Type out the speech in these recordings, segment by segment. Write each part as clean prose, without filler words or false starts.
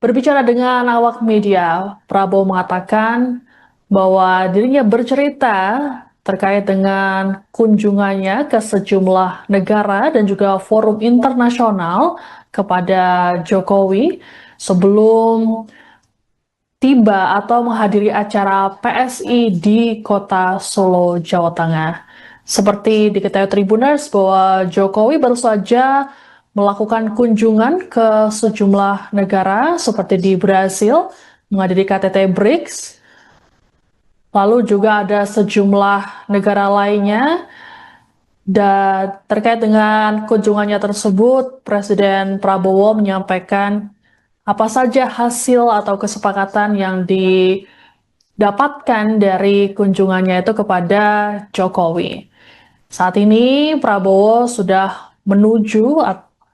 Berbicara dengan awak media, Prabowo mengatakan bahwa dirinya bercerita terkait dengan kunjungannya ke sejumlah negara dan juga forum internasional kepada Jokowi sebelum tiba atau menghadiri acara PSI di kota Solo, Jawa Tengah. Seperti diketahui Tribuners bahwa Jokowi baru saja melakukan kunjungan ke sejumlah negara seperti di Brasil, menghadiri KTT BRICS, lalu juga ada sejumlah negara lainnya. Dan terkait dengan kunjungannya tersebut, Presiden Prabowo menyampaikan apa saja hasil atau kesepakatan yang didapatkan dari kunjungannya itu kepada Jokowi. Saat ini Prabowo sudah menuju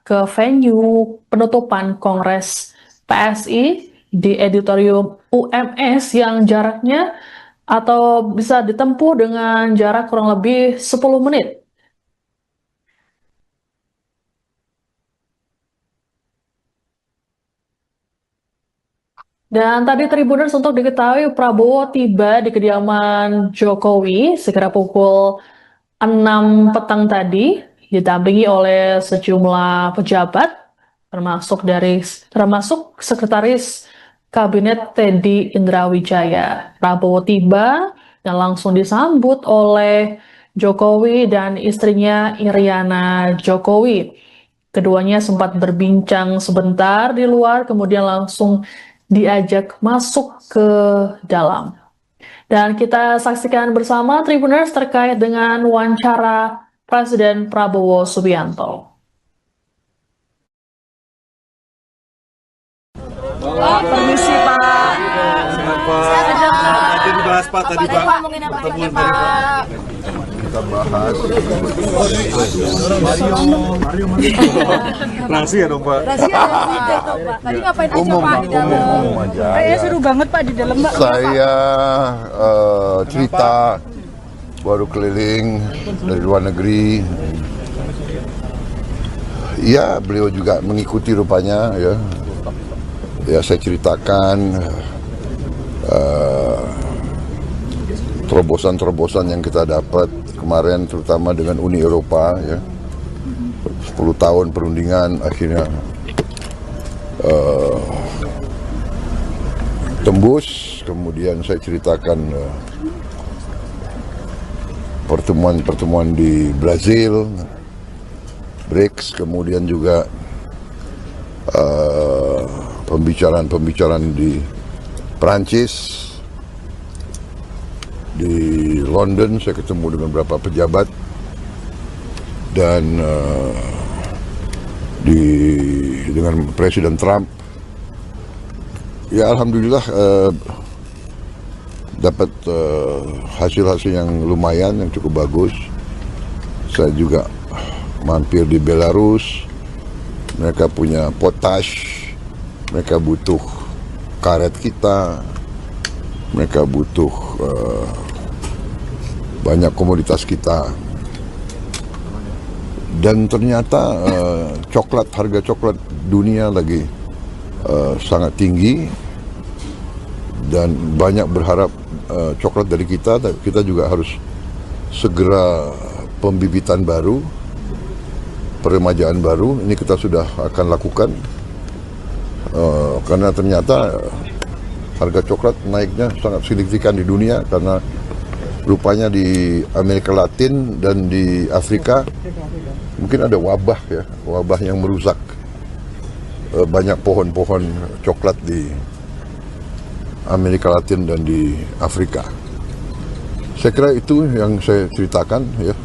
ke venue penutupan Kongres PSI di Auditorium UMS yang jaraknya atau bisa ditempuh dengan jarak kurang lebih 10 menit. Dan tadi Tribuners untuk diketahui Prabowo tiba di kediaman Jokowi sekira pukul 6 petang tadi, didampingi oleh sejumlah pejabat, termasuk Sekretaris Kabinet Teddy Indrawijaya. Prabowo tiba dan langsung disambut oleh Jokowi dan istrinya Iriana Jokowi. Keduanya sempat berbincang sebentar di luar, kemudian langsung diajak masuk ke dalam. Dan kita saksikan bersama Tribuners terkait dengan wawancara Presiden Prabowo Subianto. Permisi Pak. Sehat Pak. Nanti dibahas Pak tadi Pak. Pertemuan Pak. Kita bahas. Rahasia dong Pak. Rahasia Pak. Tadi ngapain aja Pak di dalam? Umum aja. Kayaknya seru banget Pak di dalam Pak. Saya cerita baru keliling dari luar negeri. Ya, beliau juga mengikuti rupanya ya. Ya, saya ceritakan terobosan-terobosan yang kita dapat kemarin, terutama dengan Uni Eropa ya. 10 tahun perundingan akhirnya tembus. Kemudian saya ceritakan pertemuan-pertemuan di Brazil, BRICS, kemudian juga pembicaraan di Perancis, di London saya ketemu dengan beberapa pejabat, dan dengan Presiden Trump. Ya alhamdulillah dapat hasil-hasil yang lumayan, yang cukup bagus. Saya juga mampir di Belarus. Mereka punya potash, mereka butuh karet kita, mereka butuh banyak komoditas kita. Dan ternyata harga coklat dunia lagi sangat tinggi, dan banyak berharap coklat dari kita. Kita juga harus segera pembibitan baru, peremajaan baru. Ini kita sudah akan lakukan karena ternyata harga coklat naiknya sangat signifikan di dunia, karena rupanya di Amerika Latin dan di Afrika mungkin ada wabah ya, wabah yang merusak banyak pohon-pohon coklat di Amerika Latin dan di Afrika. Saya kira itu yang saya ceritakan ya.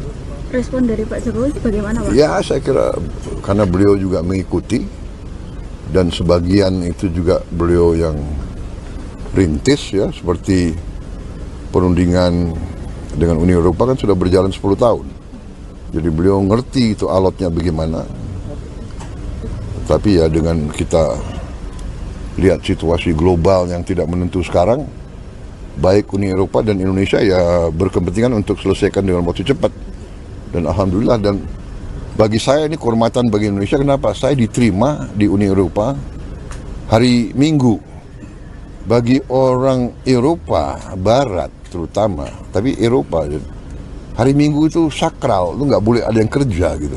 Respon dari Pak Jokowi bagaimana Pak? Ya, saya kira karena beliau juga mengikuti, dan sebagian itu juga beliau yang rintis ya, seperti perundingan dengan Uni Eropa kan sudah berjalan 10 tahun. Jadi beliau ngerti itu alotnya bagaimana. Tapi ya dengan kita lihat situasi global yang tidak menentu sekarang, baik Uni Eropa dan Indonesia ya berkepentingan untuk selesaikan dengan waktu cepat. Dan alhamdulillah, dan bagi saya ini kehormatan bagi Indonesia. Kenapa? Saya diterima di Uni Eropa Hari Minggu bagi orang Eropa Barat terutama, tapi Eropa hari Minggu itu sakral, lu nggak boleh ada yang kerja gitu.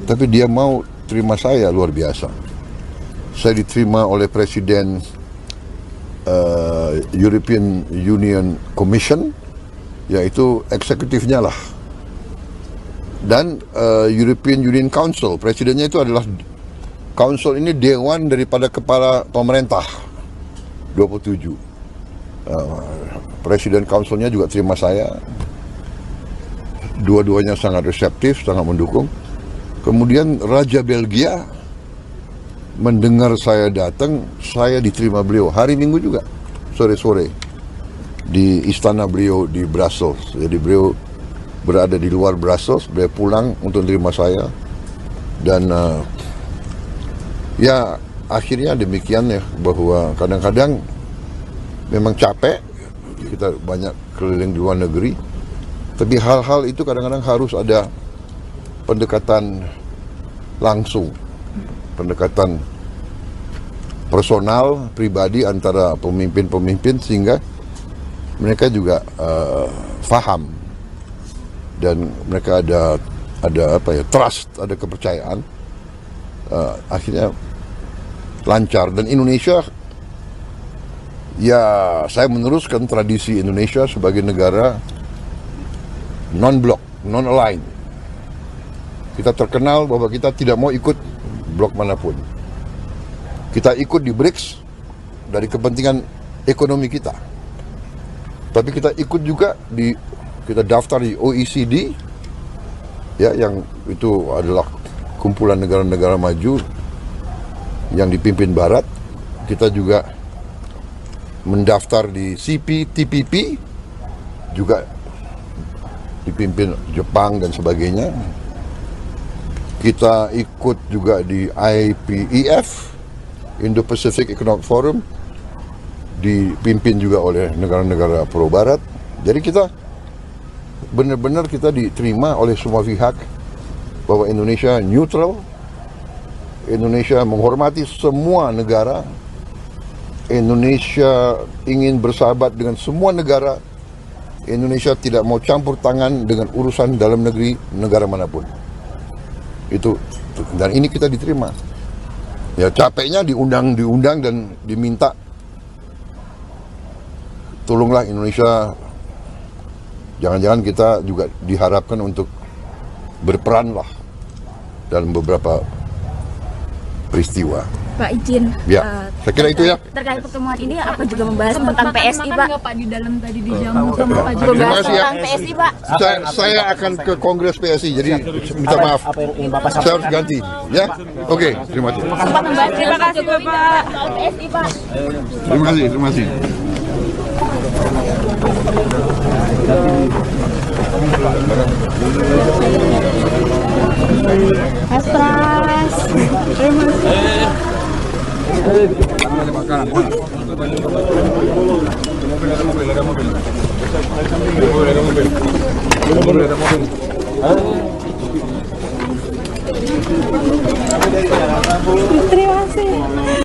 Tapi dia mau terima saya luar biasa. Saya diterima oleh Presiden European Union Commission, yaitu eksekutifnya lah. Dan European Union Council, presidennya itu adalah Council ini dewan daripada kepala pemerintah 27. Presiden Councilnya juga terima saya. Dua-duanya sangat reseptif, sangat mendukung. Kemudian Raja Belgia mendengar saya datang, saya diterima beliau hari Minggu juga, sore-sore di istana beliau di Brussels. Jadi beliau berada di luar Brussels, beliau pulang untuk menerima saya. Dan ya akhirnya demikian ya, bahwa kadang-kadang memang capek, kita banyak keliling di luar negeri, tapi hal-hal itu kadang-kadang harus ada pendekatan langsung, pendekatan personal, pribadi antara pemimpin-pemimpin, sehingga mereka juga faham dan mereka ada apa ya, trust, ada kepercayaan. Akhirnya lancar. Dan Indonesia, ya saya meneruskan tradisi Indonesia sebagai negara non-blok, non-aligned. Kita terkenal bahwa kita tidak mau ikut blok manapun. Kita ikut di BRICS dari kepentingan ekonomi kita. Tapi kita ikut juga kita daftar di OECD, ya, yang itu adalah kumpulan negara-negara maju yang dipimpin Barat. Kita juga mendaftar di CPTPP, juga dipimpin Jepang dan sebagainya. Kita ikut juga di IPEF, Indo-Pacific Economic Forum, dipimpin juga oleh negara-negara pro Barat. Jadi kita benar-benar kita diterima oleh semua pihak bahwa Indonesia neutral, Indonesia menghormati semua negara, Indonesia ingin bersahabat dengan semua negara, Indonesia tidak mau campur tangan dengan urusan dalam negeri negara manapun. Itu, dan ini kita diterima. Ya capeknya diundang dan diminta, tolonglah Indonesia, jangan-jangan kita juga diharapkan untuk berperan lah dalam beberapa peristiwa. Pak izin. Ya, saya kira itu ya. Terkait pertemuan ini apa juga membahas tentang PSI, Pak? Pak di dalam tadi dijamu sama Pak Terima Membahas kasih ya. tentang PSI, Pak. Saya akan ke Kongres PSI, jadi minta maaf. Saya harus ganti, ya. Oke, terima kasih. Sempat membahas terima kasih, Bapak. Soal PSI, Pak. Terima kasih. Mas Pras. Terima kasih.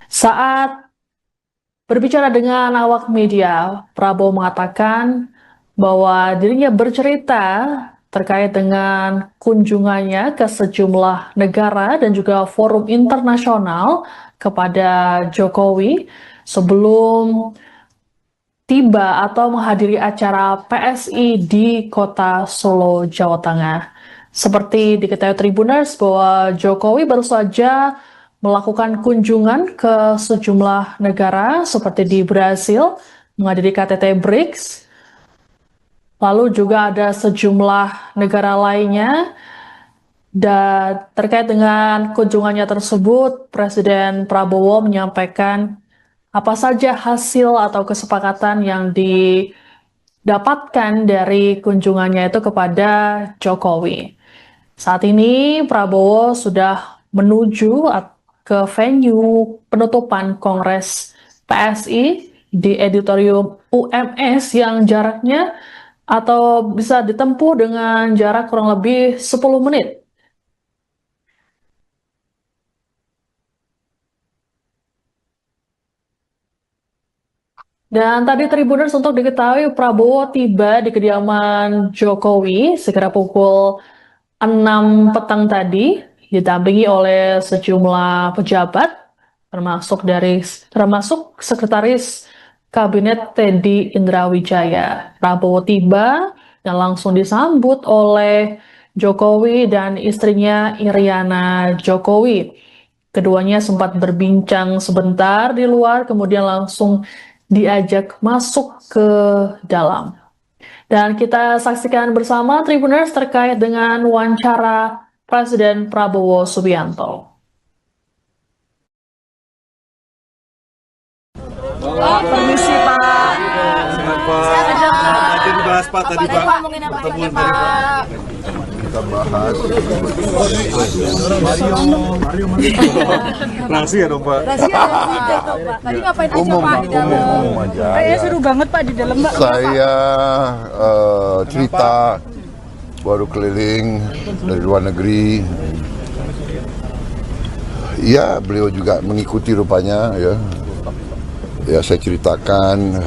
Saat berbicara dengan awak media, Prabowo mengatakan bahwa dirinya bercerita terkait dengan kunjungannya ke sejumlah negara dan juga forum internasional kepada Jokowi sebelum tiba atau menghadiri acara PSI di kota Solo, Jawa Tengah. Seperti diketahui Tribuners bahwa Jokowi baru saja melakukan kunjungan ke sejumlah negara seperti di Brasil, menghadiri KTT BRICS, lalu juga ada sejumlah negara lainnya. Dan terkait dengan kunjungannya tersebut, Presiden Prabowo menyampaikan apa saja hasil atau kesepakatan yang didapatkan dari kunjungannya itu kepada Jokowi. Saat ini Prabowo sudah menuju ke venue penutupan Kongres PSI di Auditorium UMS yang jaraknya atau bisa ditempuh dengan jarak kurang lebih 10 menit. Dan tadi Tribuners untuk diketahui Prabowo tiba di kediaman Jokowi sekira pukul 6 petang tadi, didampingi oleh sejumlah pejabat, termasuk Sekretaris Kabinet Teddy Indrawijaya. Prabowo tiba dan langsung disambut oleh Jokowi dan istrinya Iriana Jokowi. Keduanya sempat berbincang sebentar di luar, kemudian langsung diajak masuk ke dalam. Dan kita saksikan bersama Tribuners terkait dengan wawancara Presiden Prabowo Subianto. Permisi Pak. Sehat Pak. Tadi dibahas Pak tadi Pak. Pertemuan tadi Pak. Kita bahas Rahasia dong Pak. Tadi ngapain aja umum, Pak di dalam? umum aja. Kayaknya seru banget Pak di dalam Pak. Saya cerita baru keliling dari luar negeri. Ya, beliau juga mengikuti rupanya ya. Ya, saya ceritakan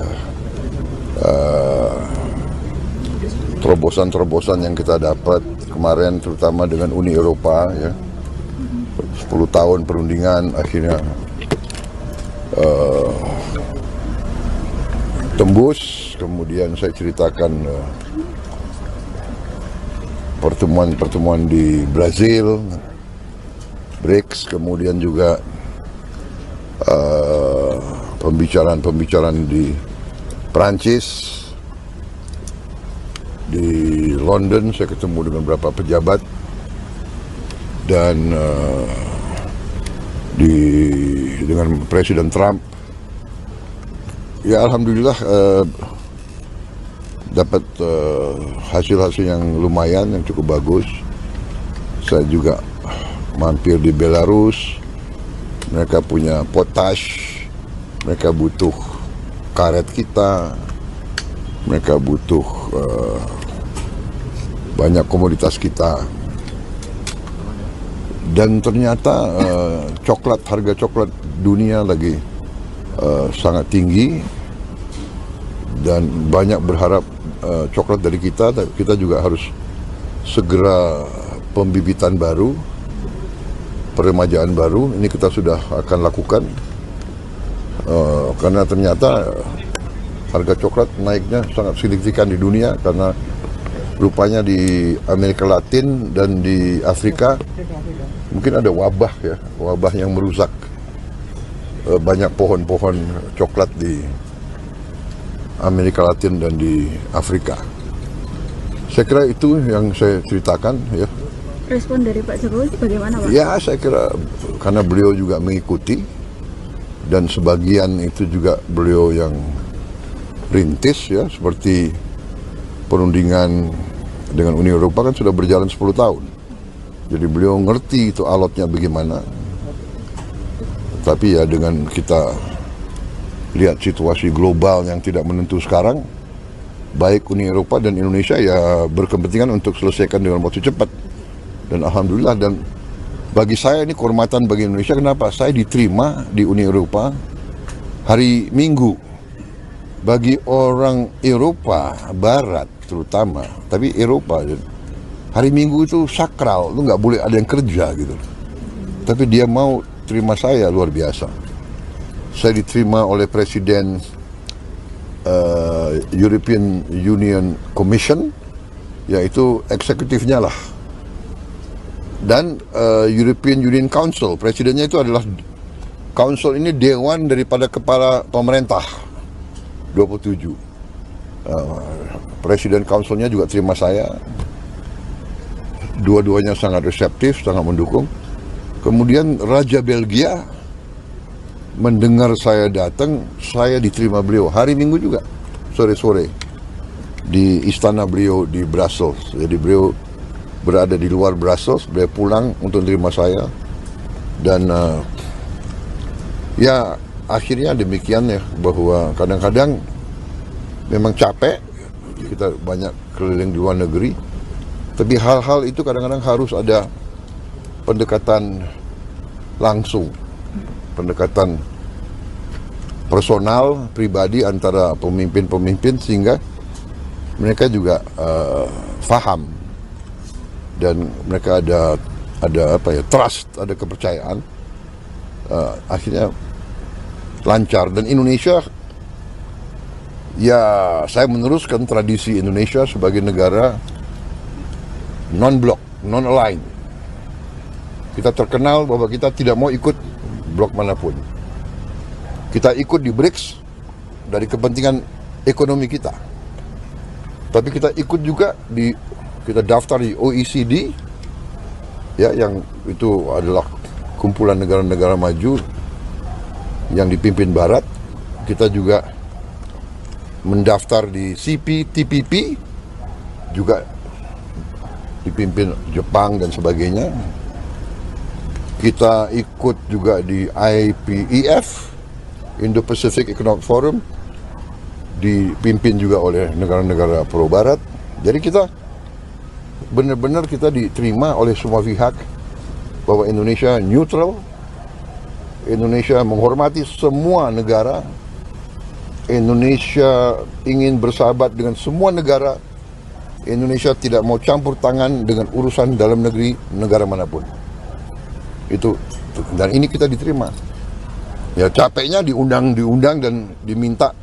terobosan-terobosan yang kita dapat kemarin, terutama dengan Uni Eropa ya. 10 tahun perundingan akhirnya tembus. Kemudian saya ceritakan pertemuan-pertemuan di Brazil, BRICS, kemudian juga pembicaraan di Prancis, di London saya ketemu dengan beberapa pejabat, dan dengan Presiden Trump. Ya alhamdulillah dapat hasil-hasil yang lumayan, yang cukup bagus. Saya juga mampir di Belarus. Mereka punya potash, mereka butuh karet kita, mereka butuh banyak komoditas kita. Dan ternyata harga coklat dunia lagi sangat tinggi, dan banyak berharap coklat dari kita. Kita juga harus segera pembibitan baru, peremajaan baru. Ini kita sudah akan lakukan karena ternyata harga coklat naiknya sangat signifikan di dunia, karena rupanya di Amerika Latin dan di Afrika mungkin ada wabah ya, wabah yang merusak banyak pohon-pohon coklat di Amerika Latin dan di Afrika. Saya kira itu yang saya ceritakan ya. Respon dari Pak Jokowi bagaimana Pak? Ya, saya kira karena beliau juga mengikuti, dan sebagian itu juga beliau yang rintis ya, seperti perundingan dengan Uni Eropa kan sudah berjalan 10 tahun. Jadi beliau ngerti itu alotnya bagaimana. Tapi ya dengan kita lihat situasi global yang tidak menentu sekarang, baik Uni Eropa dan Indonesia ya berkepentingan untuk selesaikan dengan waktu cepat. Dan alhamdulillah, dan bagi saya ini kehormatan bagi Indonesia. Kenapa? Saya diterima di Uni Eropa hari Minggu. Bagi orang Eropa Barat terutama, tapi Eropa, hari Minggu itu sakral, itu nggak boleh ada yang kerja gitu. Tapi dia mau terima saya, luar biasa. Saya diterima oleh Presiden European Union Commission, yaitu eksekutifnya lah. Dan European Union Council, presidennya itu adalah council ini dewan daripada kepala pemerintah 27. Presiden councilnya juga terima saya. Dua-duanya sangat reseptif, sangat mendukung. Kemudian Raja Belgia mendengar saya datang, saya diterima beliau hari Minggu juga, sore-sore di istana beliau di Brussels. Jadi beliau berada di luar Brussels, beliau pulang untuk menerima saya. Dan ya akhirnya demikian ya, bahwa kadang-kadang memang capek, kita banyak keliling di luar negeri, tapi hal-hal itu kadang-kadang harus ada pendekatan langsung, pendekatan personal pribadi antara pemimpin-pemimpin sehingga mereka juga faham dan mereka ada trust, ada kepercayaan, akhirnya lancar. Dan Indonesia, ya saya meneruskan tradisi Indonesia sebagai negara non-blok, non-aligned. Kita terkenal bahwa kita tidak mau ikut blok manapun. Kita ikut di BRICS dari kepentingan ekonomi kita. Tapi kita ikut juga kita daftar di OECD, ya, yang itu adalah kumpulan negara-negara maju yang dipimpin Barat. Kita juga mendaftar di CPTPP, juga dipimpin Jepang dan sebagainya. Kita ikut juga di IPEF, Indo-Pacific Economic Forum, dipimpin juga oleh negara-negara pro Barat. Jadi kita benar-benar kita diterima oleh semua pihak bahwa Indonesia neutral, Indonesia menghormati semua negara, Indonesia ingin bersahabat dengan semua negara, Indonesia tidak mau campur tangan dengan urusan dalam negeri negara manapun. Itu, dan ini kita diterima. Ya capeknya diundang dan diminta,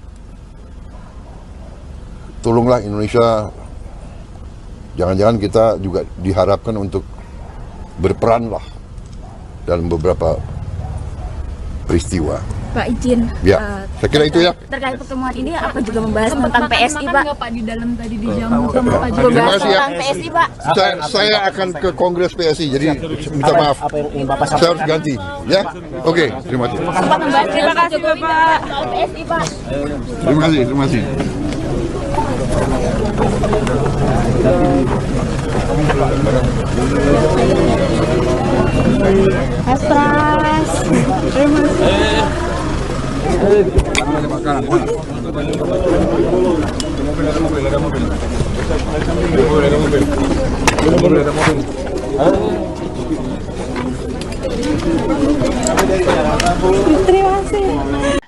tolonglah Indonesia, jangan-jangan kita juga diharapkan untuk berperan lah dalam beberapa peristiwa. Pak izin. Ya, saya kira itu ya. Terkait pertemuan ini apa juga membahas tentang PSI, Pak? Nggak Pak di dalam tadi dijamu sama Pak Jokowi? Terima kasih ya. Tentang PSI, Pak. Saya akan ke Kongres PSI, jadi minta maaf. Saya harus ganti, ya. Oke, terima kasih. Sempat membahas terima kasih, Bapak. Soal PSI, Pak. Terima kasih. Pras. Terima kasih.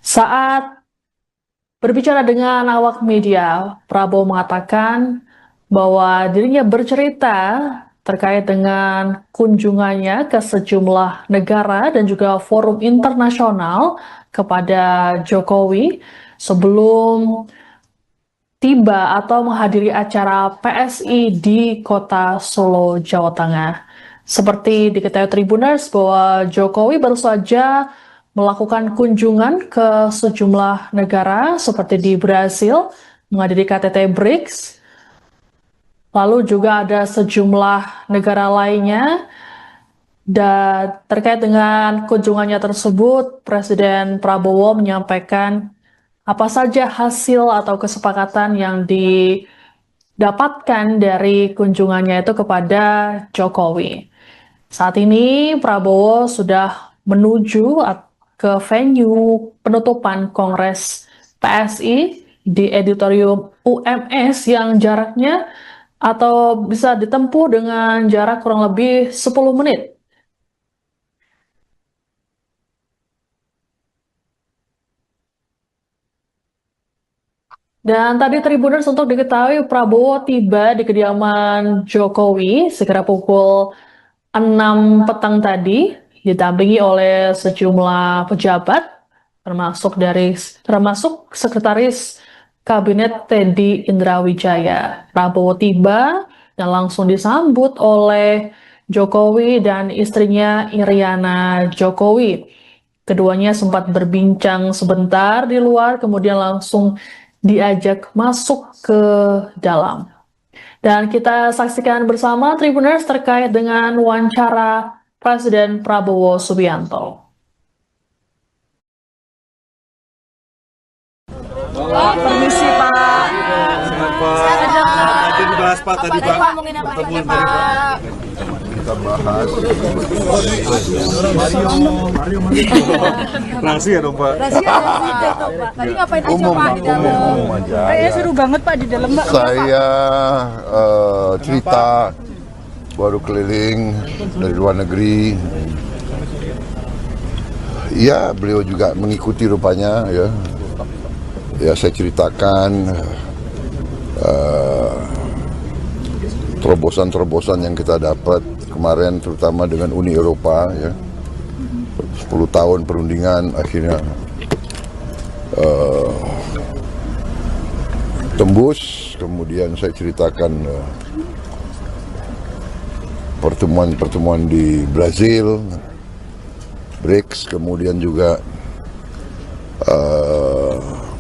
Saat berbicara dengan awak media, Prabowo mengatakan bahwa dirinya bercerita terkait dengan kunjungannya ke sejumlah negara dan juga forum internasional kepada Jokowi sebelum tiba atau menghadiri acara PSI di kota Solo, Jawa Tengah. Seperti diketahui Tribuners bahwa Jokowi baru saja melakukan kunjungan ke sejumlah negara seperti di Brasil, menghadiri KTT BRICS, lalu juga ada sejumlah negara lainnya. Dan terkait dengan kunjungannya tersebut, Presiden Prabowo menyampaikan apa saja hasil atau kesepakatan yang didapatkan dari kunjungannya itu kepada Jokowi. Saat ini Prabowo sudah menuju ke venue penutupan Kongres PSI di Auditorium UMS yang jaraknya atau bisa ditempuh dengan jarak kurang lebih 10 menit. Dan tadi Tribuners untuk diketahui Prabowo tiba di kediaman Jokowi sekira pukul 6 petang tadi, didampingi oleh sejumlah pejabat termasuk Sekretaris Kabinet Teddy Indrawijaya. Prabowo tiba dan langsung disambut oleh Jokowi dan istrinya Iriana Jokowi. Keduanya sempat berbincang sebentar di luar, kemudian langsung diajak masuk ke dalam. Dan kita saksikan bersama Tribuners terkait dengan wawancara Presiden Prabowo Subianto. Permisi, Pak. Tadi dibahas Pak, tadi Pak. Ngomongin apa aja, Pertemuan Pak? Kita bahas rahasia dong Pak. Rahasia tuh, Pak. Tadi ngapain aja, umum Pak, di dalam? aja. Kayaknya seru banget, Pak, di dalam, Pak. Saya cerita baru keliling dari luar negeri, Ya, beliau juga mengikuti rupanya ya. Ya, saya ceritakan terobosan-terobosan yang kita dapat kemarin, terutama dengan Uni Eropa ya. 10 tahun perundingan akhirnya tembus. Kemudian saya ceritakan pertemuan-pertemuan di Brazil, BRICS, kemudian juga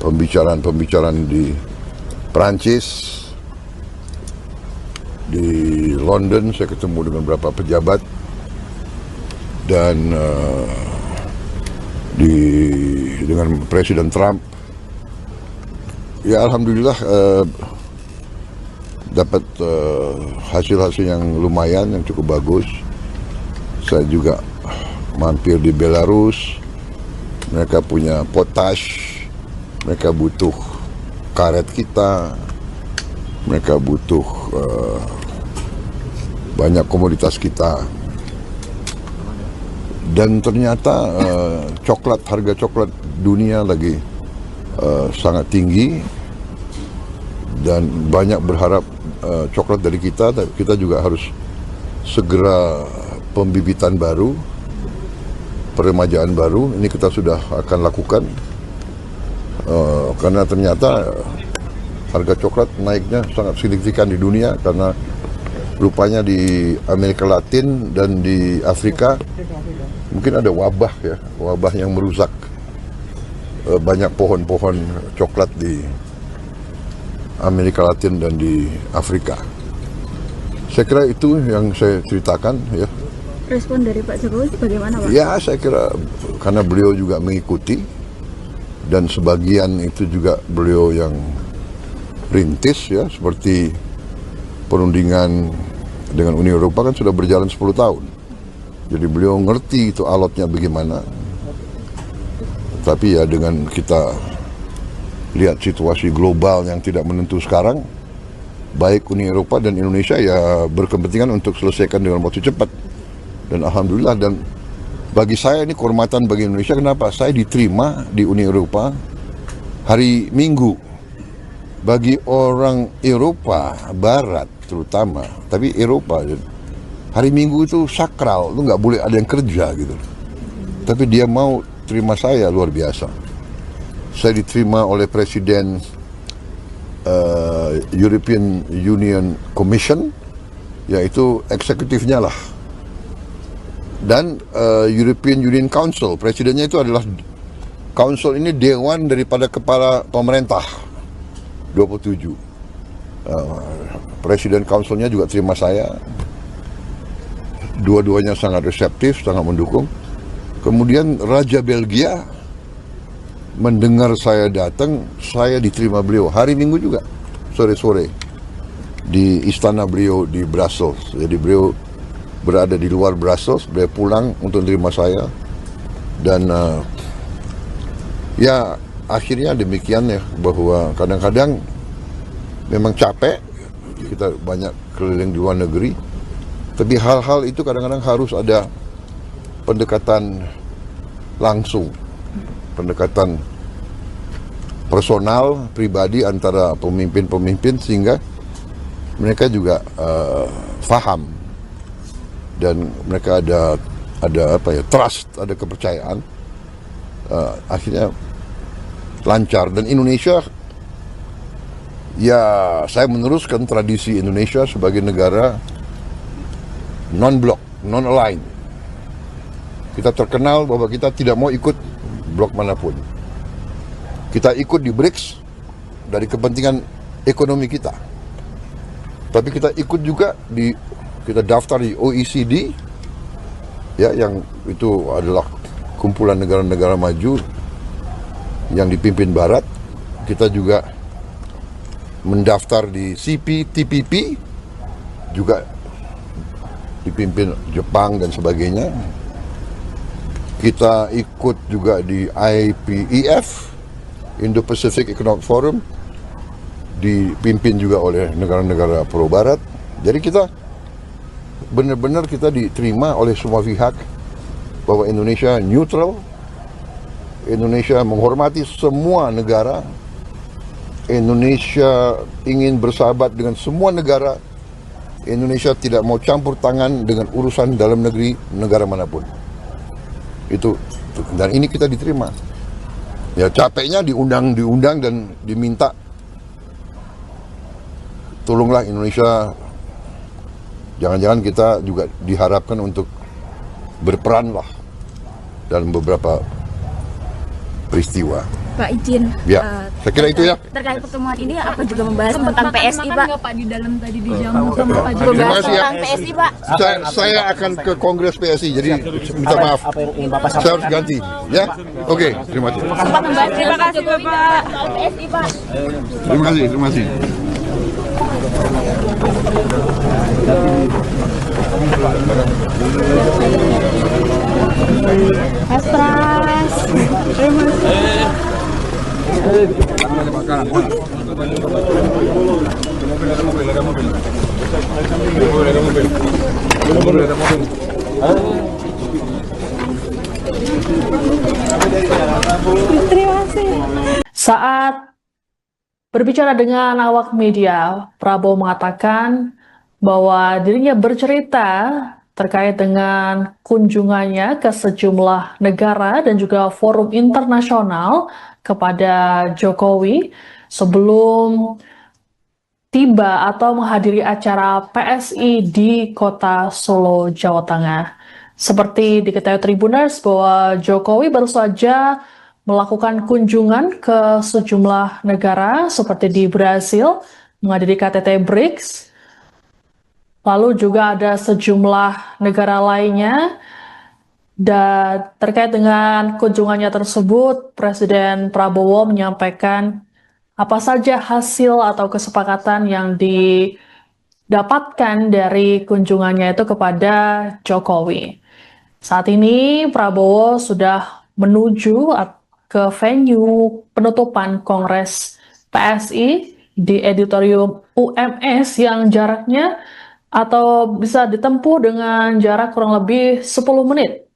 pembicaraan di Perancis, di London saya ketemu dengan beberapa pejabat, dan dengan Presiden Trump. Ya, alhamdulillah dapat hasil-hasil yang lumayan, yang cukup bagus. Saya juga mampir di Belarus. Mereka punya potash, mereka butuh karet kita, mereka butuh banyak komoditas kita. Dan ternyata harga coklat dunia lagi sangat tinggi, dan banyak berharap coklat dari kita. Tapi kita juga harus segera pembibitan baru, peremajaan baru. Ini kita sudah akan lakukan karena ternyata harga coklat naiknya sangat signifikan di dunia, karena rupanya di Amerika Latin dan di Afrika mungkin ada wabah ya, wabah yang merusak banyak pohon-pohon coklat di Amerika Latin dan di Afrika. Saya kira itu yang saya ceritakan ya. Respon dari Pak Jokowi bagaimana, Pak? Ya, saya kira karena beliau juga mengikuti, dan sebagian itu juga beliau yang rintis ya, seperti perundingan dengan Uni Eropa kan sudah berjalan 10 tahun. Jadi beliau ngerti itu alotnya bagaimana. Tapi ya dengan kita lihat situasi global yang tidak menentu sekarang, baik Uni Eropa dan Indonesia ya berkepentingan untuk selesaikan dengan waktu cepat. Dan alhamdulillah, dan bagi saya ini kehormatan bagi Indonesia. Kenapa? Saya diterima di Uni Eropa hari Minggu. Bagi orang Eropa Barat terutama, tapi Eropa, hari Minggu itu sakral, itu nggak boleh ada yang kerja gitu. Tapi dia mau terima saya, luar biasa. Saya diterima oleh Presiden European Union Commission, yaitu eksekutifnya lah. Dan European Union Council, presidennya itu adalah council ini dewan daripada kepala pemerintah 27. Presiden councilnya juga terima saya. Dua-duanya sangat reseptif, sangat mendukung. Kemudian Raja Belgia mendengar saya datang, saya diterima beliau hari Minggu juga, sore-sore di istana beliau di Brussels. Jadi beliau berada di luar Brussels, beliau pulang untuk menerima saya. Dan ya akhirnya demikian ya, bahwa kadang-kadang memang capek, kita banyak keliling di luar negeri, tapi hal-hal itu kadang-kadang harus ada pendekatan langsung, pendekatan personal, pribadi antara pemimpin-pemimpin, sehingga mereka juga faham, dan mereka ada apa ya, trust, ada kepercayaan. Akhirnya lancar. Dan Indonesia, ya saya meneruskan tradisi Indonesia sebagai negara non-blok, non-aligned. Kita terkenal bahwa kita tidak mau ikut blok manapun. Kita ikut di BRICS dari kepentingan ekonomi kita. Tapi kita ikut juga kita daftar di OECD, ya, yang itu adalah kumpulan negara-negara maju yang dipimpin Barat. Kita juga mendaftar di CPTPP, juga dipimpin Jepang dan sebagainya. Kita ikut juga di IPEF, Indo-Pacific Economic Forum, dipimpin juga oleh negara-negara pro-Barat. Jadi kita benar-benar kita diterima oleh semua pihak bahwa Indonesia neutral, Indonesia menghormati semua negara. Indonesia ingin bersahabat dengan semua negara. Indonesia tidak mau campur tangan dengan urusan dalam negeri negara manapun. Itu, dan ini kita diterima. Ya capeknya diundang dan diminta, tolonglah Indonesia. Jangan-jangan kita juga diharapkan untuk berperan lah dalam beberapa peristiwa. Pak izin. Ya, saya kira itu ya. Terkait pertemuan ini apa juga membahas tentang PSI Pak? Pak di dalam tadi dijamu sama Pak Terima Membahas kasih ya. tentang PSI Pak. Saya akan ke Kongres PSI, jadi minta maaf. Saya harus ganti, ya. Oke, terima kasih. Sempat membahas Terima kasih Bapak. soal PSI Pak. Terima kasih, terima kasih. Mas Pras. Saat berbicara dengan awak media, Prabowo mengatakan bahwa dirinya bercerita terkait dengan kunjungannya ke sejumlah negara dan juga forum internasional kepada Jokowi sebelum tiba atau menghadiri acara PSI di kota Solo, Jawa Tengah. Seperti diketahui Tribuners bahwa Jokowi baru saja melakukan kunjungan ke sejumlah negara seperti di Brasil, menghadiri KTT BRICS, lalu juga ada sejumlah negara lainnya. Dan terkait dengan kunjungannya tersebut, Presiden Prabowo menyampaikan apa saja hasil atau kesepakatan yang didapatkan dari kunjungannya itu kepada Jokowi. Saat ini Prabowo sudah menuju ke venue penutupan Kongres PSI di Auditorium UMS yang jaraknya atau bisa ditempuh dengan jarak kurang lebih 10 menit.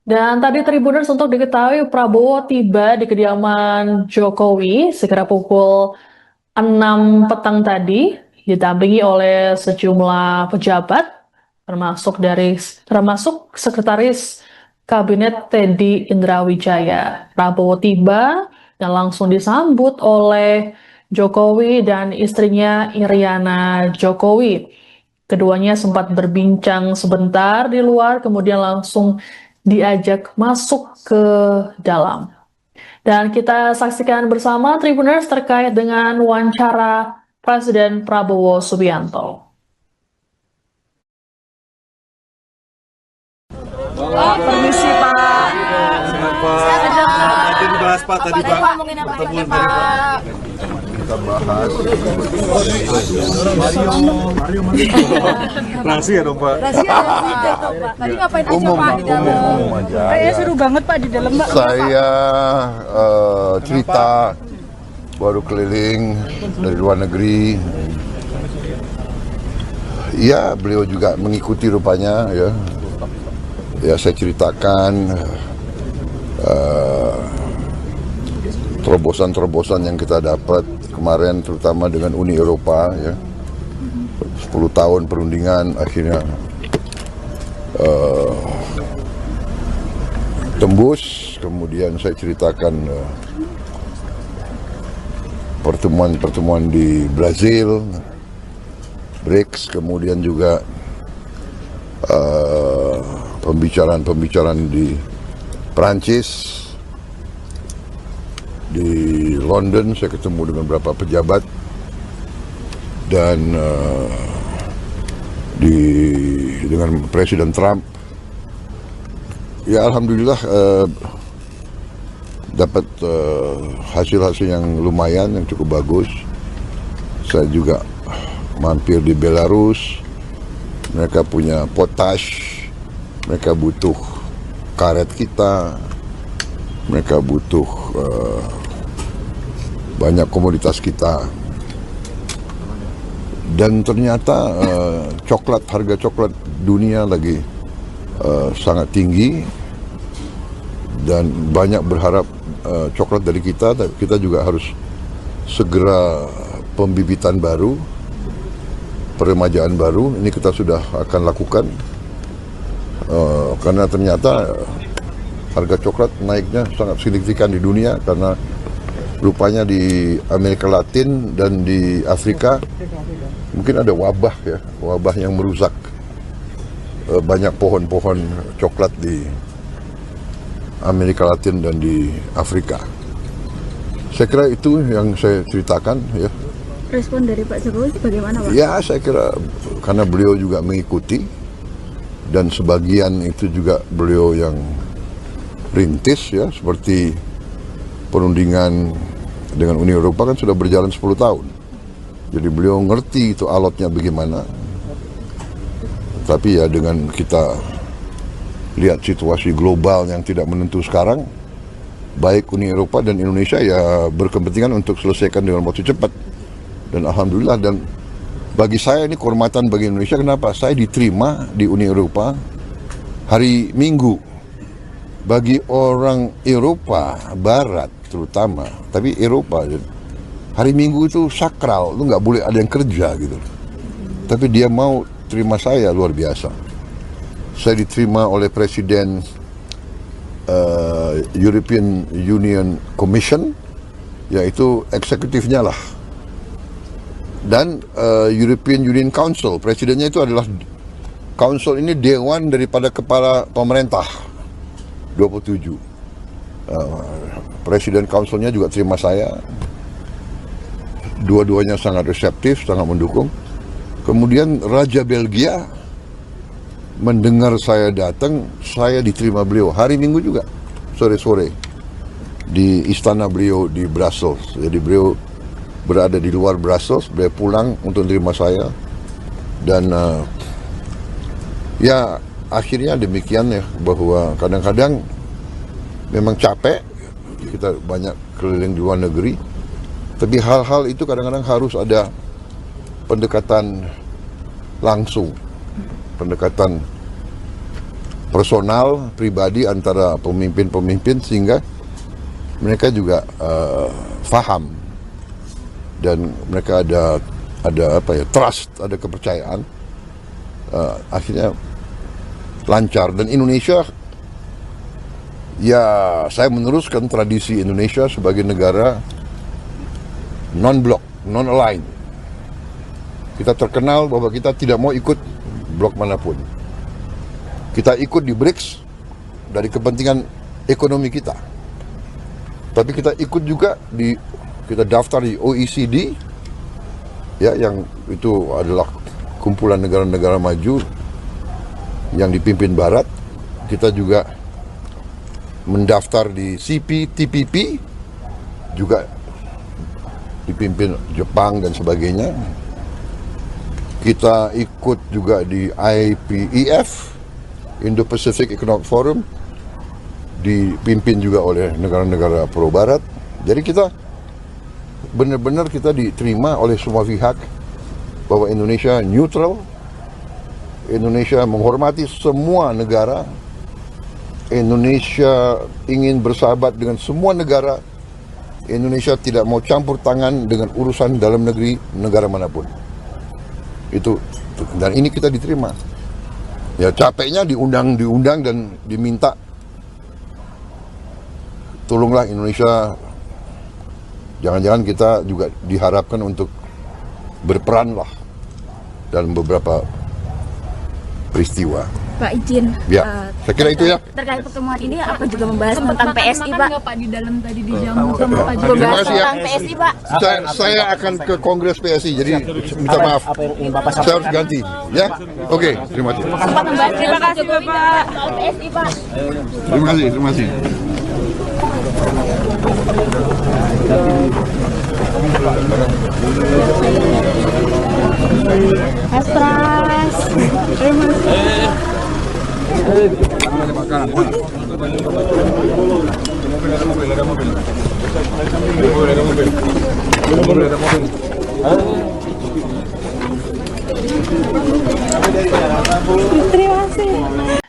Dan tadi Tribuners untuk diketahui Prabowo tiba di kediaman Jokowi sekira pukul 6 petang tadi, didampingi oleh sejumlah pejabat, termasuk Sekretaris Kabinet Teddy Indrawijaya. Prabowo tiba dan langsung disambut oleh Jokowi dan istrinya Iriana Jokowi. Keduanya sempat berbincang sebentar di luar, kemudian langsung diajak masuk ke dalam. Dan kita saksikan bersama Tribuners terkait dengan wawancara Presiden Prabowo Subianto. Permisi Pak. Sehat Pak. Nanti dibahas Pak tadi Pak. Pertemuan tadi Pak. Kita bahas Rahasia dong Pak. Tadi ngapain aja umum, Pak di dalam? umum aja. Kayaknya seru banget Pak di dalam Pak. Saya cerita baru keliling dari luar negeri. Ya, beliau juga mengikuti rupanya ya. Ya, saya ceritakan terobosan-terobosan yang kita dapat kemarin, terutama dengan Uni Eropa ya. 10 tahun perundingan akhirnya tembus. Kemudian saya ceritakan pertemuan-pertemuan di Brazil, BRICS, kemudian juga pembicaraan di Perancis, di London saya ketemu dengan beberapa pejabat, dan dengan Presiden Trump. Ya alhamdulillah dapat hasil-hasil yang lumayan, yang cukup bagus. Saya juga mampir di Belarus. Mereka punya potash, mereka butuh karet kita, mereka butuh banyak komoditas kita. Dan ternyata harga coklat dunia lagi sangat tinggi, dan banyak berharap coklat dari kita, tapi kita juga harus segera pembibitan baru, peremajaan baru. Ini kita sudah akan lakukan karena ternyata harga coklat naiknya sangat signifikan di dunia, karena rupanya di Amerika Latin dan di Afrika mungkin ada wabah yang merusak banyak pohon-pohon coklat di Amerika Latin dan di Afrika. Saya kira itu yang saya ceritakan ya. Respon dari Pak Jokowi bagaimana, Pak? Ya, saya kira karena beliau juga mengikuti, dan sebagian itu juga beliau yang rintis ya, seperti perundingan dengan Uni Eropa kan sudah berjalan 10 tahun. Jadi beliau ngerti itu alotnya bagaimana. Tapi ya dengan kita lihat situasi global yang tidak menentu sekarang, baik Uni Eropa dan Indonesia ya berkepentingan untuk selesaikan dengan waktu cepat. Dan alhamdulillah, dan bagi saya ini kehormatan bagi Indonesia. Kenapa? Saya diterima di Uni Eropa hari Minggu. Bagi orang Eropa Barat terutama, tapi Eropa hari Minggu itu sakral, lu nggak boleh ada yang kerja gitu. Tapi dia mau terima saya, luar biasa. Saya diterima oleh Presiden European Union Commission, yaitu eksekutifnya lah, dan European Union Council, presidennya itu adalah council ini dewan daripada kepala pemerintah 27. Presiden councilnya juga terima saya. Dua-duanya sangat reseptif, sangat mendukung. Kemudian Raja Belgia mendengar saya datang, saya diterima beliau hari Minggu juga, sore-sore, di istana beliau di Brussels. Jadi beliau berada di luar Brussels, beliau pulang untuk menerima saya. Dan ya akhirnya demikian ya, bahwa kadang-kadang memang capek, kita banyak keliling di luar negeri, tapi hal-hal itu kadang-kadang harus ada pendekatan langsung, pendekatan personal, pribadi antara pemimpin-pemimpin, sehingga mereka juga paham, dan mereka ada trust, ada kepercayaan, akhirnya lancar. Dan Indonesia, ya saya meneruskan tradisi Indonesia sebagai negara non-blok, non-aligned. Kita terkenal bahwa kita tidak mau ikut blok manapun. Kita ikut di BRICS dari kepentingan ekonomi kita, tapi kita ikut juga kita daftar di OECD ya, yang itu adalah kumpulan negara-negara maju yang dipimpin Barat. Kita juga mendaftar di CPTPP, juga dipimpin Jepang dan sebagainya. Kita ikut juga di IPEF, Indo-Pacific Economic Forum, dipimpin juga oleh negara-negara pro Barat. Jadi kita benar-benar kita diterima oleh semua pihak bahwa Indonesia neutral, Indonesia menghormati semua negara, Indonesia ingin bersahabat dengan semua negara, Indonesia tidak mau campur tangan dengan urusan dalam negeri negara manapun. Itu, dan ini kita diterima. Ya capeknya diundang dan diminta, tolonglah Indonesia, jangan-jangan kita juga diharapkan untuk berperan lah dalam beberapa peristiwa. Pak izin. Ya, saya kira itu ya. Terkait pertemuan ini apa juga membahas tentang PSI, Pak? Pak di dalam tadi dijamu sama Pak Jokowi. Terima kasih ya. Tentang PSI, Pak. Saya akan ke Kongres PSI, jadi minta maaf. Saya harus ganti, ya. Oke, terima kasih. Sempat membahas Terima kasih, Bapak. soal PSI, Pak. Terima kasih, terima kasih. Astras.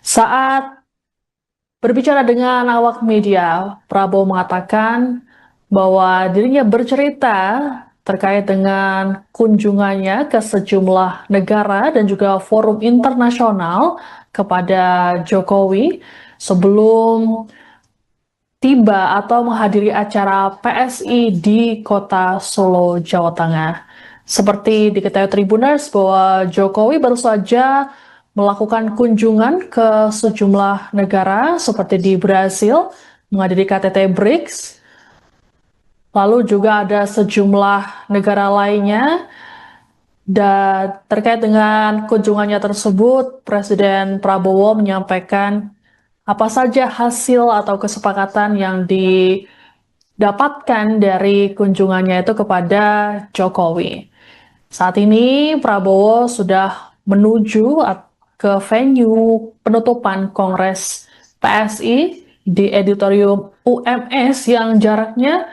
Saat berbicara dengan awak media, Prabowo mengatakan bahwa dirinya bercerita terkait dengan kunjungannya ke sejumlah negara dan juga forum internasional kepada Jokowi sebelum tiba atau menghadiri acara PSI di kota Solo, Jawa Tengah. Seperti diketahui Tribuners bahwa Jokowi baru saja melakukan kunjungan ke sejumlah negara seperti di Brasil, menghadiri KTT BRICS, lalu juga ada sejumlah negara lainnya. Dan terkait dengan kunjungannya tersebut, Presiden Prabowo menyampaikan apa saja hasil atau kesepakatan yang didapatkan dari kunjungannya itu kepada Jokowi. Saat ini Prabowo sudah menuju ke venue penutupan Kongres PSI di Auditorium UMS yang jaraknya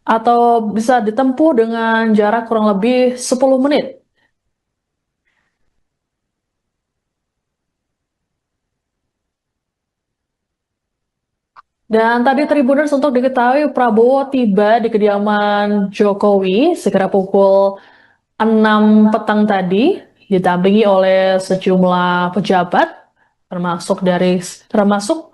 atau bisa ditempuh dengan jarak kurang lebih 10 menit. Dan tadi Tribuners untuk diketahui Prabowo tiba di kediaman Jokowi sekira pukul 6 petang tadi, didampingi oleh sejumlah pejabat, termasuk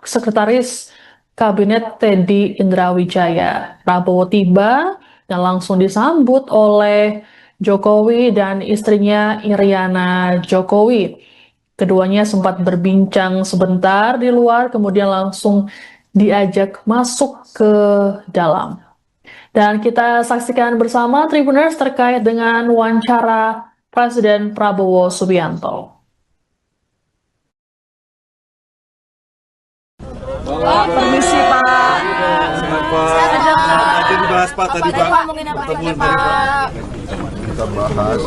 Sekretaris Kabinet Teddy Indrawijaya. Prabowo tiba dan langsung disambut oleh Jokowi dan istrinya Iriana Jokowi. Keduanya sempat berbincang sebentar di luar, kemudian langsung diajak masuk ke dalam. Dan kita saksikan bersama Tribuners terkait dengan wawancara Presiden Prabowo Subianto. Permisi Pak. Sehat Pak. Tadi dibahas Pak tadi Pak. Pertemuan tadi Pak. Kita bahas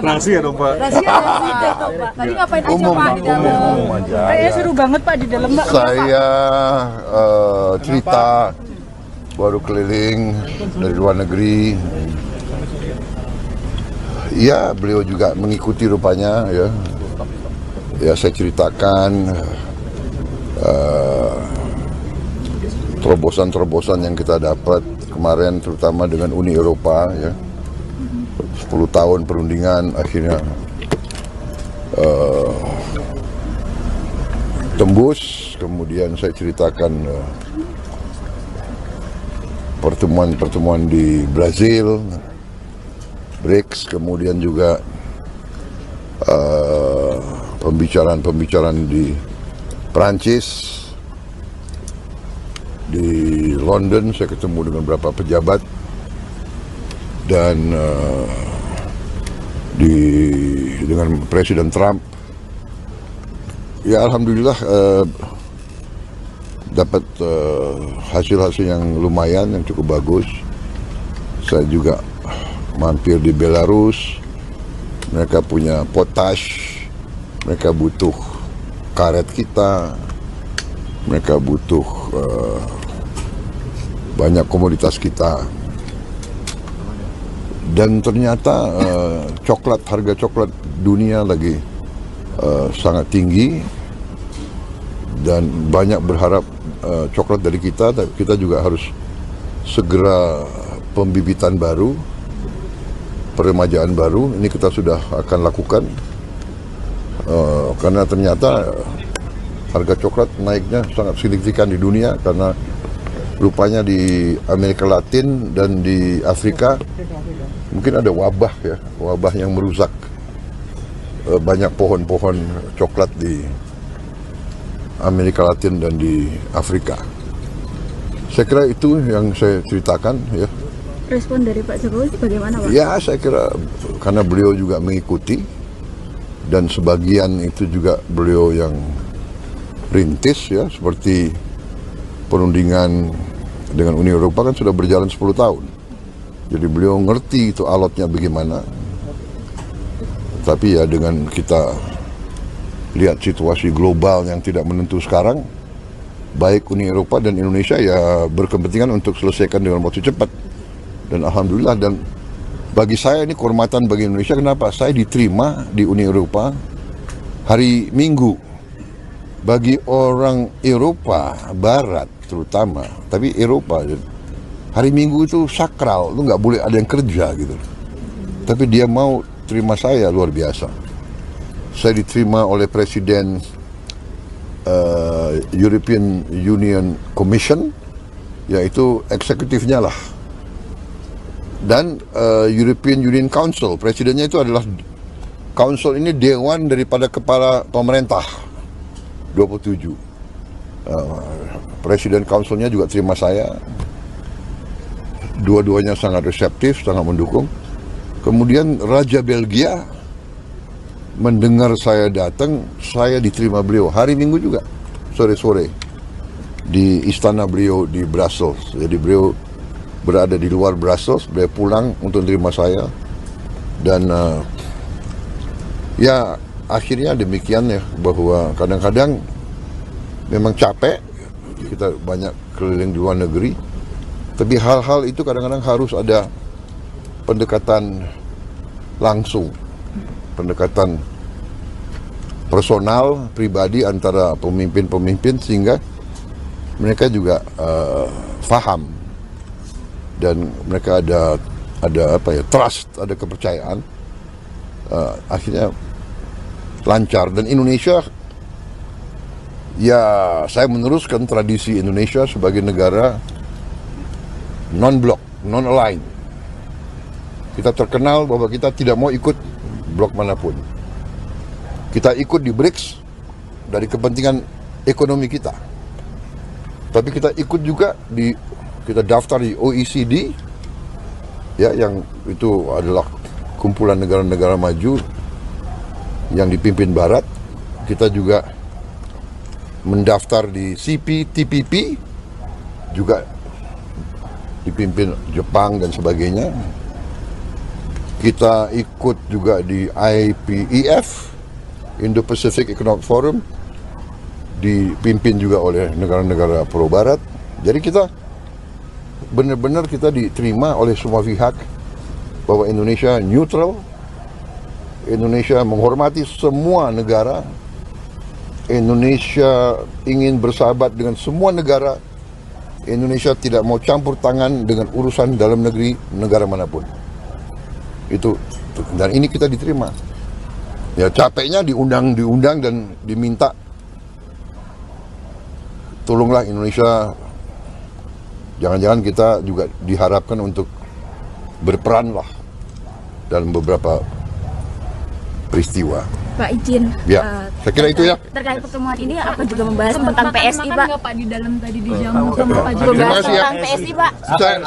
Rahasia dong Pak. Tadi ngapain aja umum, Pak di dalam? umum aja. Kayaknya seru banget Pak di dalam Pak. Saya cerita baru keliling dari luar negeri. Ya, beliau juga mengikuti rupanya ya. Ya, saya ceritakan terobosan-terobosan yang kita dapat kemarin, terutama dengan Uni Eropa ya. 10 tahun perundingan akhirnya tembus. Kemudian saya ceritakan pertemuan-pertemuan di Brazil, BRICS, kemudian juga pembicaraan di Perancis, di London saya ketemu dengan beberapa pejabat, dan dengan Presiden Trump. Ya, alhamdulillah dapat hasil-hasil yang lumayan, yang cukup bagus. Saya juga mampir di Belarus. Mereka punya potash, mereka butuh karet kita, mereka butuh banyak komoditas kita. Dan ternyata harga coklat dunia lagi sangat tinggi, dan banyak berharap coklat dari kita. Kita juga harus segera pembibitan baru, peremajaan baru. Ini kita sudah akan lakukan karena ternyata harga coklat naiknya sangat signifikan di dunia, karena rupanya di Amerika Latin dan di Afrika mungkin ada wabah ya, wabah yang merusak banyak pohon-pohon coklat di Amerika Latin dan di Afrika. Saya kira itu yang saya ceritakan ya. Respon dari Pak Jokowi bagaimana Pak? Ya, saya kira karena beliau juga mengikuti, dan sebagian itu juga beliau yang rintis ya, seperti perundingan dengan Uni Eropa kan sudah berjalan 10 tahun. Jadi beliau ngerti itu alotnya bagaimana. Tapi ya dengan kita lihat situasi global yang tidak menentu sekarang, baik Uni Eropa dan Indonesia ya berkepentingan untuk selesaikan dengan waktu cepat. Dan alhamdulillah, dan bagi saya ini kehormatan bagi Indonesia. Kenapa? Saya diterima di Uni Eropa hari Minggu. Bagi orang Eropa Barat terutama, tapi Eropa, hari Minggu itu sakral, lu nggak boleh ada yang kerja gitu. Tapi dia mau terima saya, luar biasa. Saya diterima oleh Presiden European Union Commission, yaitu eksekutifnya lah. Dan European Union Council, presidennya itu adalah council ini dewan daripada kepala pemerintah 27. Presiden councilnya juga terima saya. Dua-duanya sangat reseptif, sangat mendukung. Kemudian Raja Belgia mendengar saya datang, saya diterima beliau hari Minggu juga, sore-sore di istana beliau di Brussels. Jadi beliau berada di luar Brussels, beliau pulang untuk menerima saya. Dan ya akhirnya demikian ya, bahwa kadang-kadang memang capek, kita banyak keliling di luar negeri, tapi hal-hal itu kadang-kadang harus ada pendekatan langsung, pendekatan personal, pribadi antara pemimpin-pemimpin, sehingga mereka juga faham dan mereka ada apa ya, trust, ada kepercayaan, akhirnya lancar. Dan Indonesia, ya saya meneruskan tradisi Indonesia sebagai negara non-blok, non-aligned. Kita terkenal bahwa kita tidak mau ikut blok manapun. Kita ikut di BRICS dari kepentingan ekonomi kita. Tapi kita ikut juga kita daftar di OECD, ya, yang itu adalah kumpulan negara-negara maju yang dipimpin Barat. Kita juga mendaftar di CPTPP, juga dipimpin Jepang dan sebagainya. Kita ikut juga di IPEF, Indo-Pacific Economic Forum, dipimpin juga oleh negara-negara pro-Barat. Jadi kita benar-benar kita diterima oleh semua pihak bahwa Indonesia neutral, Indonesia menghormati semua negara, Indonesia ingin bersahabat dengan semua negara, Indonesia tidak mau campur tangan dengan urusan dalam negeri negara manapun. Itu, dan ini kita diterima. Ya capeknya diundang dan diminta, tolonglah Indonesia, jangan-jangan kita juga diharapkan untuk berperan lah dalam beberapa peristiwa. Pak izin. Ya, saya kira itu ya. Terkait pertemuan ini apa juga membahas tentang PSI, Pak? Pak di dalam tadi dijamu sama Pak Terima Membahas kasih ya. tentang PSI, Pak.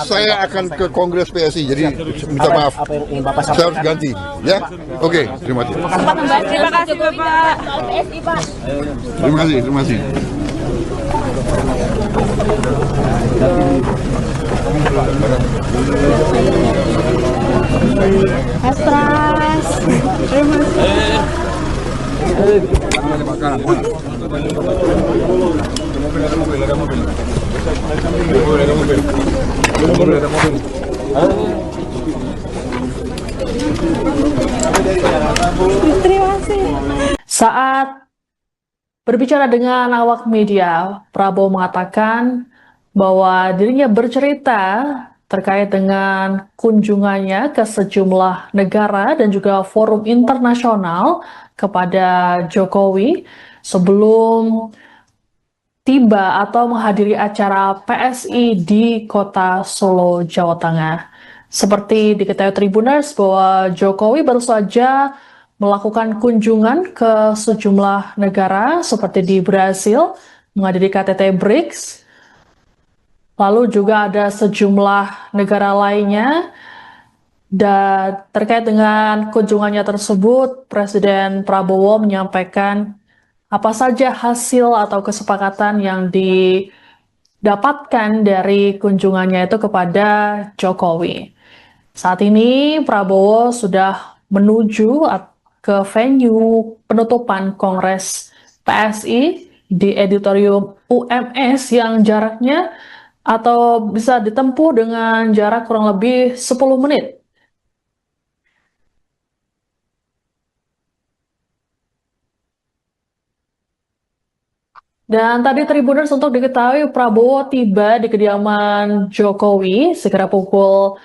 Saya akan ke Kongres PSI, jadi minta maaf. Saya harus ganti, ya. Oke, terima kasih. Sempat membahas terima kasih, Bapak. Soal PSI, Pak. Terima kasih, terima kasih. Astras. Saat berbicara dengan awak media, Prabowo mengatakan bahwa dirinya bercerita terkait dengan kunjungannya ke sejumlah negara dan juga forum internasional kepada Jokowi sebelum tiba atau menghadiri acara PSI di kota Solo, Jawa Tengah. Seperti diketahui Tribuners bahwa Jokowi baru saja melakukan kunjungan ke sejumlah negara seperti di Brasil, menghadiri KTT BRICS, lalu juga ada sejumlah negara lainnya. Dan terkait dengan kunjungannya tersebut, Presiden Prabowo menyampaikan apa saja hasil atau kesepakatan yang didapatkan dari kunjungannya itu kepada Jokowi. Saat ini Prabowo sudah menuju ke venue penutupan Kongres PSI di Auditorium UMS yang jaraknya atau bisa ditempuh dengan jarak kurang lebih 10 menit. Dan tadi Tribuners untuk diketahui Prabowo tiba di kediaman Jokowi sekitar pukul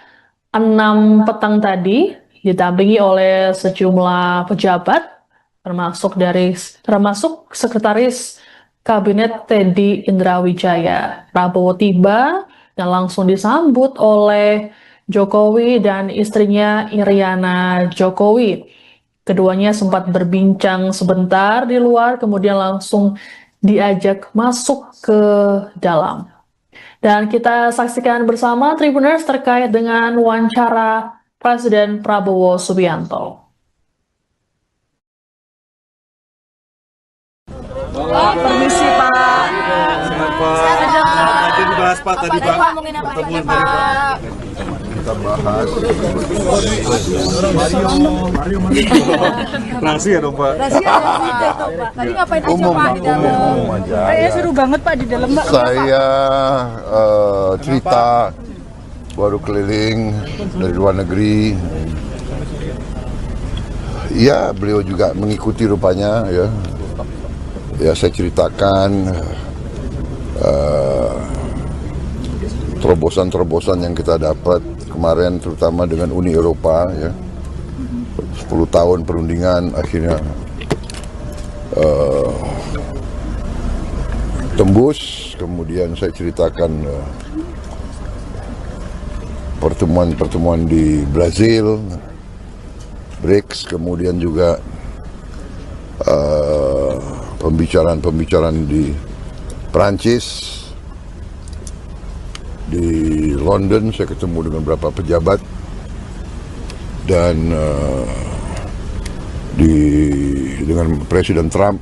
6 petang tadi, didampingi oleh sejumlah pejabat, termasuk Sekretaris Kabinet Teddy Indrawijaya. Prabowo tiba dan langsung disambut oleh Jokowi dan istrinya Iriana Jokowi. Keduanya sempat berbincang sebentar di luar, kemudian langsung diajak masuk ke dalam. Dan kita saksikan bersama Tribuners terkait dengan wawancara Presiden Prabowo Subianto. Permisi Pak. Tadi dibahas Pak, tadi Pak. Pertemuan tadi Pak. Kita bahas Rahasia dong Pak. Tadi ngapain aja umum, Pak di dalam? umum aja. Kayaknya seru banget Pak di dalam Pak. Saya cerita baru keliling dari luar negeri. Ya, beliau juga mengikuti rupanya ya. Ya, saya ceritakan terobosan-terobosan yang kita dapat kemarin, terutama dengan Uni Eropa ya. 10 tahun perundingan akhirnya tembus. Kemudian saya ceritakan pertemuan-pertemuan di Brazil, BRICS, kemudian juga pembicaraan di Prancis, di London saya ketemu dengan beberapa pejabat, dan dengan Presiden Trump.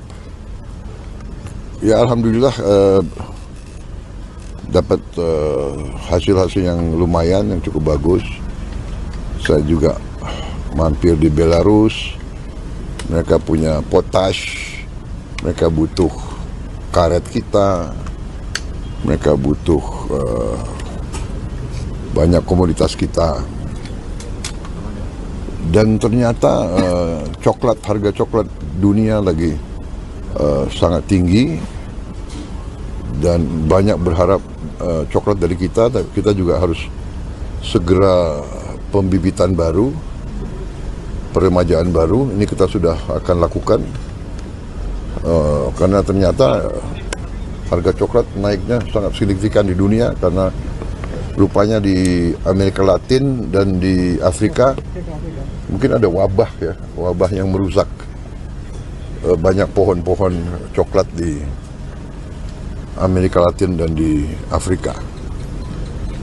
Ya, alhamdulillah dapat hasil-hasil yang lumayan, yang cukup bagus. Saya juga mampir di Belarus. Mereka punya potash, mereka butuh karet kita, mereka butuh banyak komoditas kita. Dan ternyata harga coklat dunia lagi sangat tinggi, dan banyak berharap coklat dari kita. Tapi kita juga harus segera pembibitan baru, peremajaan baru. Ini kita sudah akan lakukan karena ternyata harga coklat naiknya sangat signifikan di dunia, karena rupanya di Amerika Latin dan di Afrika mungkin ada wabah ya, wabah yang merusak banyak pohon-pohon coklat di Amerika Latin dan di Afrika.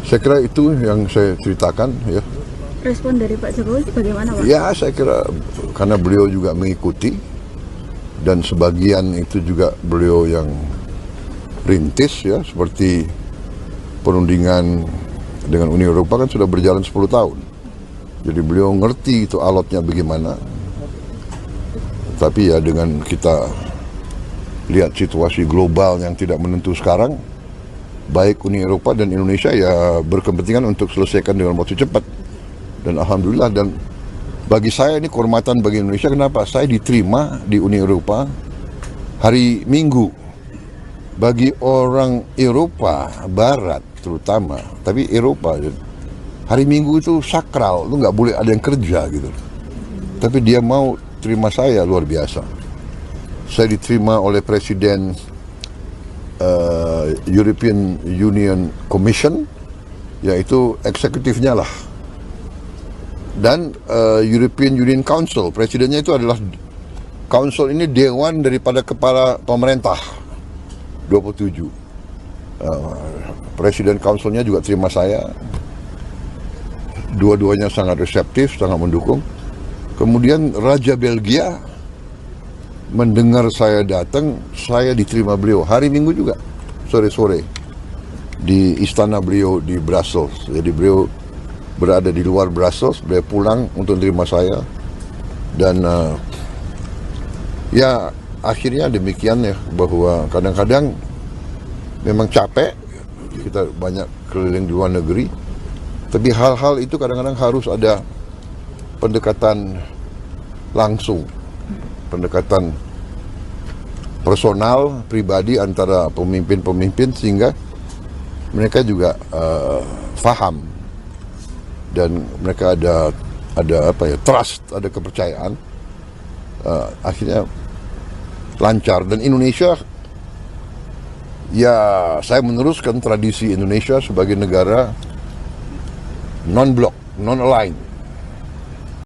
Saya kira itu yang saya ceritakan ya. Respon dari Pak Jokowi bagaimana Pak? Ya, saya kira karena beliau juga mengikuti, dan sebagian itu juga beliau yang rintis ya, seperti perundingan dengan Uni Eropa kan sudah berjalan 10 tahun. Jadi beliau ngerti itu alotnya bagaimana. Tapi ya dengan kita lihat situasi global yang tidak menentu sekarang, baik Uni Eropa dan Indonesia ya berkepentingan untuk selesaikan dengan waktu cepat. Dan alhamdulillah, dan bagi saya ini kehormatan bagi Indonesia. Kenapa? Saya diterima di Uni Eropa hari Minggu. Bagi orang Eropa Barat terutama, tapi Eropa, hari Minggu itu sakral, lu nggak boleh ada yang kerja gitu. Tapi dia mau terima saya, luar biasa. Saya diterima oleh Presiden European Union Commission, yaitu eksekutifnya lah. Dan European Union Council, presidennya itu adalah council ini dewan daripada kepala pemerintah 27. Presiden councilnya juga terima saya. Dua-duanya sangat reseptif, sangat mendukung. Kemudian Raja Belgia mendengar saya datang, saya diterima beliau hari Minggu juga, sore-sore di istana beliau di Brussels. Jadi beliau berada di luar Brussels, beliau pulang untuk menerima saya. Dan ya akhirnya demikian ya, bahwa kadang-kadang memang capek kita banyak keliling di luar negeri. Tapi hal-hal itu kadang-kadang harus ada pendekatan langsung, pendekatan personal, pribadi antara pemimpin-pemimpin sehingga mereka juga faham dan mereka ada trust, ada kepercayaan, akhirnya lancar. Dan Indonesia, ya saya meneruskan tradisi Indonesia sebagai negara non-blok, non-aligned.